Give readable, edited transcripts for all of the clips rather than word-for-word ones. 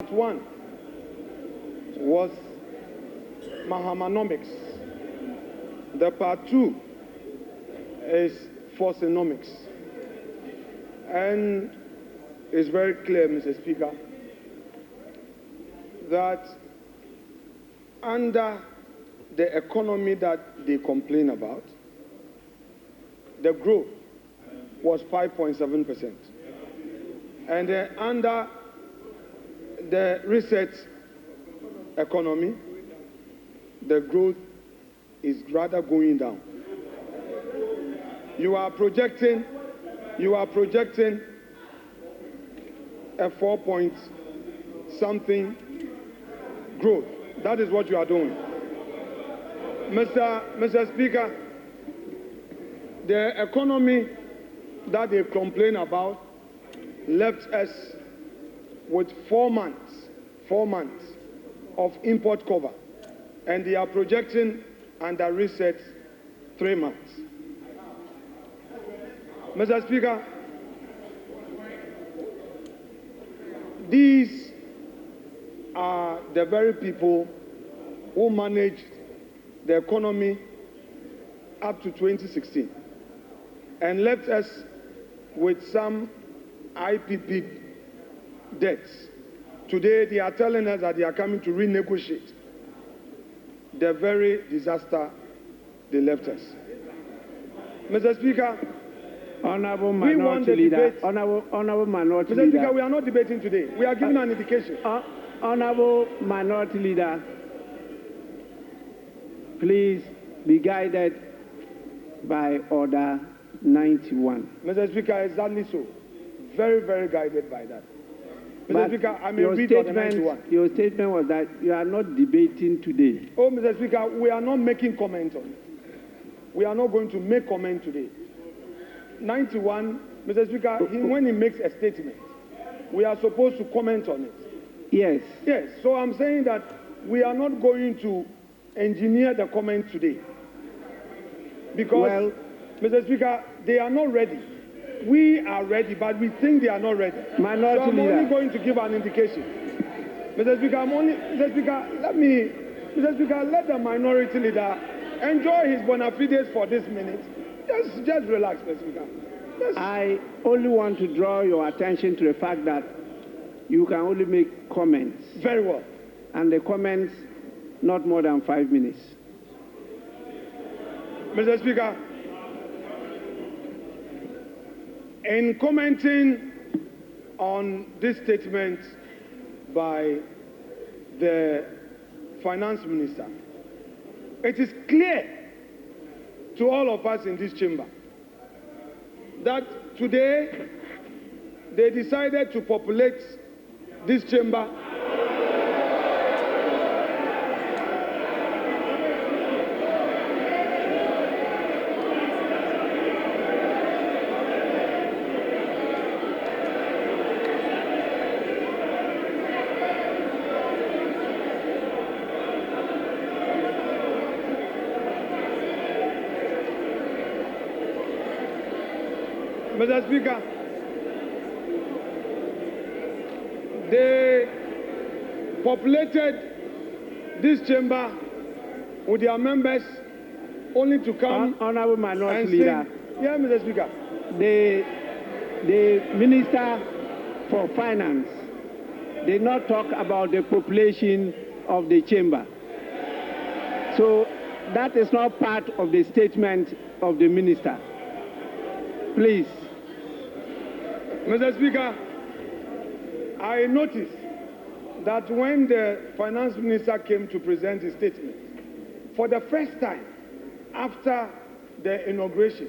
One was Mahamanomics. The part two is Forsonomics. And it's very clear, Mr. Speaker, that under the economy that they complain about, the growth was 5.7%. And under the research economy, the growth is rather going down. You are projecting a 4-point-something growth. That is what you are doing. Mr. Speaker, the economy that they complain about left us with 4 months of import cover, and they are projecting under reset 3 months. Mr. Speaker, these are the very people who managed the economy up to 2016 and left us with some IPP debts. Today, they are telling us that they are coming to renegotiate the very disaster they left us. Mr. Speaker, Honorable Minority Leader. Honorable Minority Leader. Mr. Speaker, we are not debating today. We are giving an indication. Honorable Minority Leader, please be guided by Order 91. Mr. Speaker, exactly so. Very, very guided by that. Mr. Speaker, I may read Order 91. Your statement was that you are not debating today. Oh, Mr. Speaker, we are not making comment on it. We are not going to make comment today. 91, Mr. Speaker, when he makes a statement, we are supposed to comment on it. Yes. Yes, so I'm saying that we are not going to engineer the comment today. Because, well, Mr. Speaker, they are not ready. We are ready, but we think they are not ready. Minority so I'm Leader. only going to give an indication. Mr. Speaker, Mr. Speaker, let the Minority Leader enjoy his bona fides for this minute. Just relax, Mr. Speaker. I only want to draw your attention to the fact that you can only make comments. Very well. And the comments, not more than 5 minutes. Mr. Speaker, in commenting on this statement by the Finance Minister, it is clear to all of us in this chamber that today they decided to populate this chamber Mr. Speaker, they populated this chamber with their members only to come. Honorable Minority and Leader. Sing. Yeah, Mr. Speaker. The Minister for Finance did not talk about the population of the chamber. So that is not part of the statement of the Minister. Please. Mr. Speaker, I noticed that when the Finance Minister came to present his statement, for the first time after the inauguration,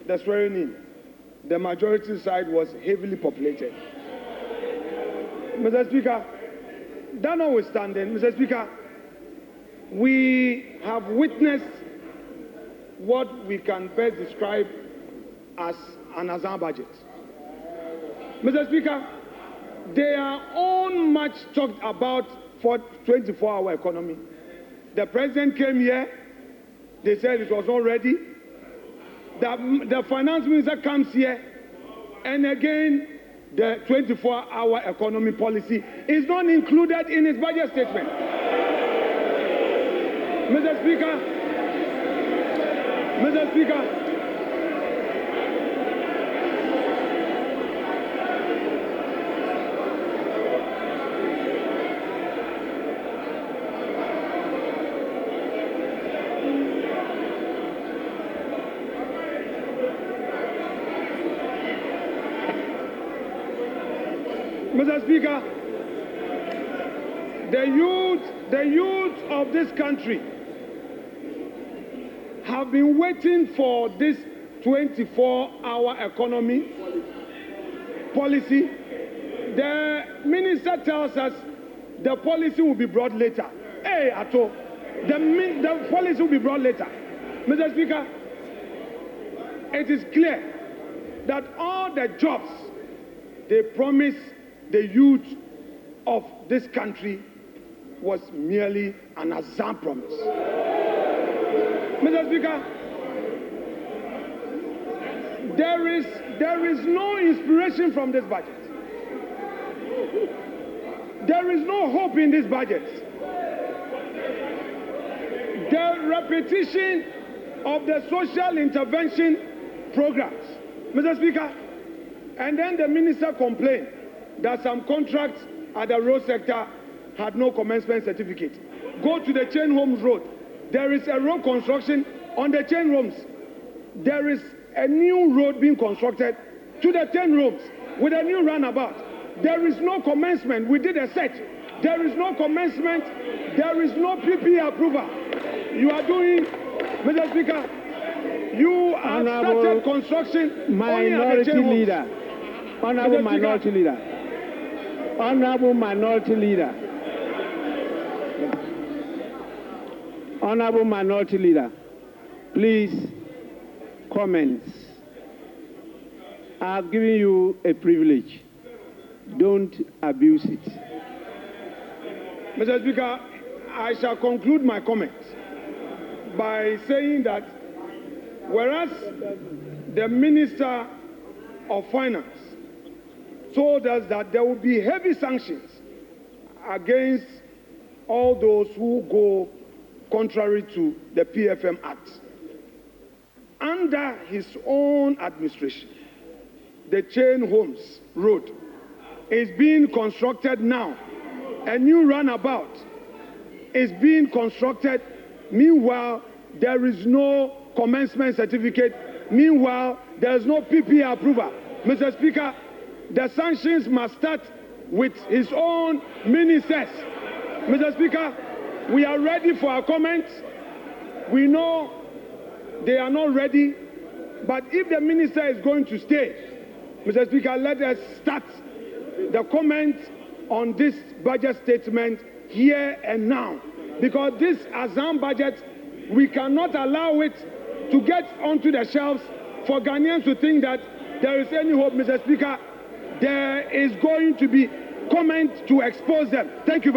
the swearing in, the majority side was heavily populated. Mr. Speaker, that notwithstanding, Mr. Speaker, we have witnessed what we can best describe as an Azaa budget. Mr. Speaker, they are all much talked about for 24-hour economy. The president came here, they said it was not ready. The finance minister comes here, and again, the 24-hour economy policy is not included in his budget statement. Mr. Speaker, Mr. Speaker, Mr. Speaker, the youth of this country have been waiting for this 24-hour economy policy. The minister tells us the policy will be brought later. Hey, Ato, the policy will be brought later. Mr. Speaker, it is clear that all the jobs they promised the youth of this country was merely an Azaa promise. Mr. Speaker, there is no inspiration from this budget. There is no hope in this budget. The repetition of the social intervention programs, Mr. Speaker, and then the minister complained that some contracts at the road sector had no commencement certificate. Go to the Chain Homes Road. There is a road construction on the Chain Homes. There is a new road being constructed to the 10 roads with a new roundabout. There is no commencement. We did a search. There is no commencement. There is no PP approval. You are doing, Mr. Speaker, you have started construction minority leader. Honorable minority leader. Honorable minority leader. Honorable minority leader, please comment. I have given you a privilege. Don't abuse it. Mr. Speaker, I shall conclude my comments by saying that whereas the Minister of Finance told us that there will be heavy sanctions against all those who go contrary to the PFM Act. Under his own administration, the Chain Homes Road is being constructed now. A new runabout is being constructed. Meanwhile, there is no commencement certificate. Meanwhile, there is no PP approval. Mr. Speaker, the sanctions must start with his own ministers. Mr. Speaker, we are ready for our comments. We know they are not ready, but if the minister is going to stay, Mr. Speaker, let us start the comment on this budget statement here and now. Because this Azaa budget, we cannot allow it to get onto the shelves for Ghanaians to think that there is any hope, Mr. Speaker. There is going to be comment to expose them. Thank you.